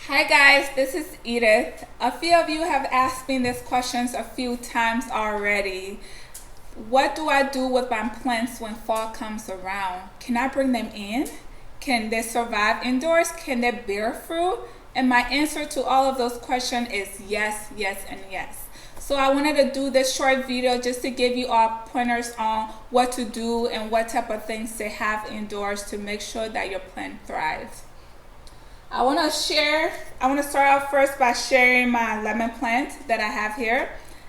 Hi guys, this is Edith. A few of you have asked me these questions a few times already. What do I do with my plants when fall comes around? Can I bring them in? Can they survive indoors? Can they bear fruit? And my answer to all of those questions is yes, yes, and yes. So I wanted to do this short video just to give you all pointers on what to do and what type of things to have indoors to make sure that your plant thrives. I want to start out first by sharing my lemon plant that I have here.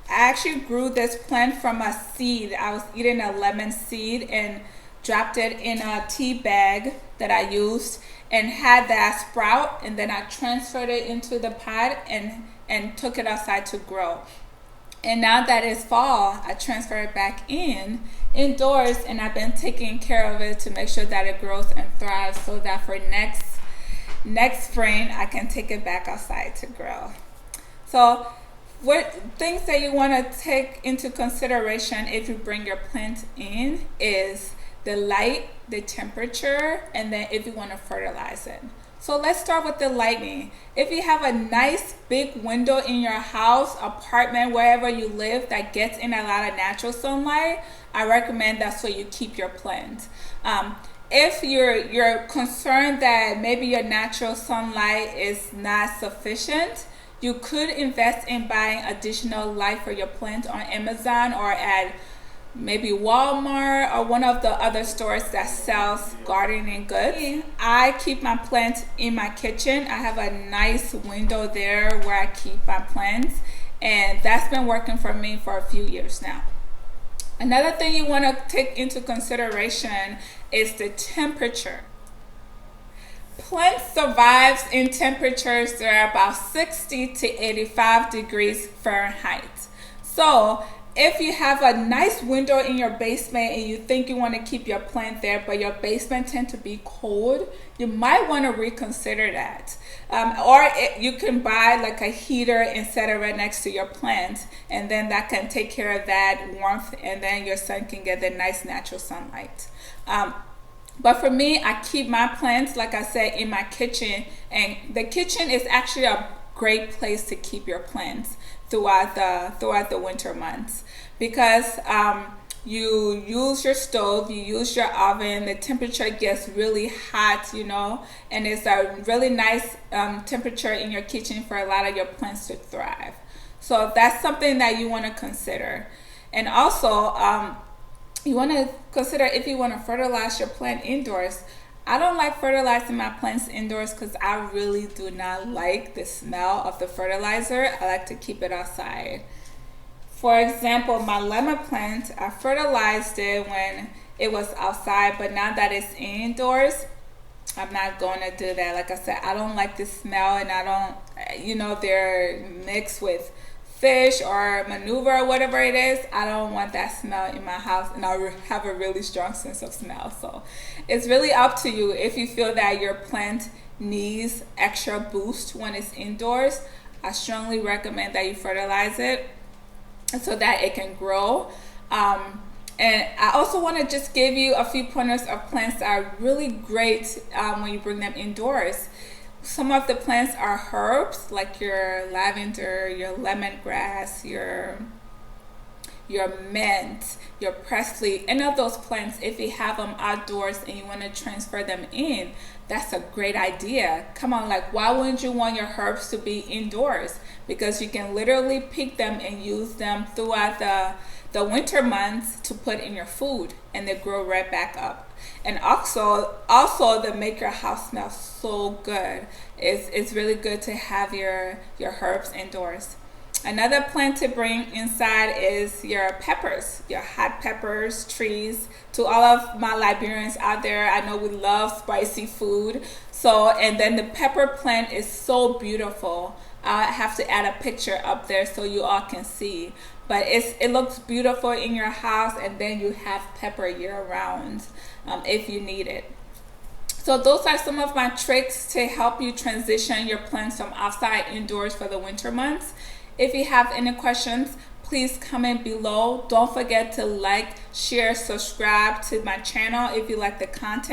I actually grew this plant from a seed. I was eating a lemon seed and dropped it in a tea bag that I used and had that sprout, and then I transferred it into the pot and took it outside to grow. And now that it's fall, I transfer it back indoors, and I've been taking care of it to make sure that it grows and thrives so that for next spring I can take it back outside to grow. So what things that you want to take into consideration if you bring your plant in is the light, the temperature, and then if you want to fertilize it. So let's start with the lighting. If you have a nice big window in your house, apartment, wherever you live that gets in a lot of natural sunlight, I recommend that's where you keep your plant. If you're concerned that maybe your natural sunlight is not sufficient, you could invest in buying additional light for your plant on Amazon or at maybe Walmart or one of the other stores that sells gardening goods. I keep my plant in my kitchen. I have a nice window there where I keep my plants, and that's been working for me for a few years now. Another thing you want to take into consideration is the temperature. Plant survives in temperatures that are about 60 to 85 degrees Fahrenheit. So if you have a nice window in your basement and you think you want to keep your plant there, but your basement tends to be cold, you might want to reconsider that. You can buy like a heater and set it right next to your plant, and then that can take care of that warmth, and then your son can get the nice natural sunlight. But for me, I keep my plants, like I said, in my kitchen, and the kitchen is actually a great place to keep your plants throughout the winter months, because you use your stove, you use your oven, the temperature gets really hot, and it's a really nice temperature in your kitchen for a lot of your plants to thrive. So that's something that you want to consider. And also, you want to consider if you want to fertilize your plant indoors. I don't like fertilizing my plants indoors because I really do not like the smell of the fertilizer. I like to keep it outside. For example, my lemon plant, I fertilized it when it was outside, but now that it's indoors, I'm not going to do that. Like I said, I don't like the smell, and I don't, they're mixed with fish or manure or whatever it is. I don't want that smell in my house, and I have a really strong sense of smell. So it's really up to you. If you feel that your plant needs extra boost when it's indoors, I strongly recommend that you fertilize it so that it can grow. And I also want to just give you a few pointers of plants that are really great when you bring them indoors. Some of the plants are herbs, like your lavender, your lemongrass, your mint, your parsley. Any of those plants, if you have them outdoors and you want to transfer them in, that's a great idea. Come on, like, why wouldn't you want your herbs to be indoors? Because you can literally pick them and use them throughout the winter months to put in your food, and they grow right back up. And also they make your house smell so good. It's really good to have your herbs indoors. Another plant to bring inside is your peppers, your hot peppers trees. To all of my Liberians out there, I know we love spicy food. So, and then the pepper plant is so beautiful. I have to add a picture up there so you all can see. But it looks beautiful in your house, and then you have pepper year round if you need it. So those are some of my tricks to help you transition your plants from outside indoors for the winter months. If you have any questions, please comment below. Don't forget to like, share, subscribe to my channel if you like the content.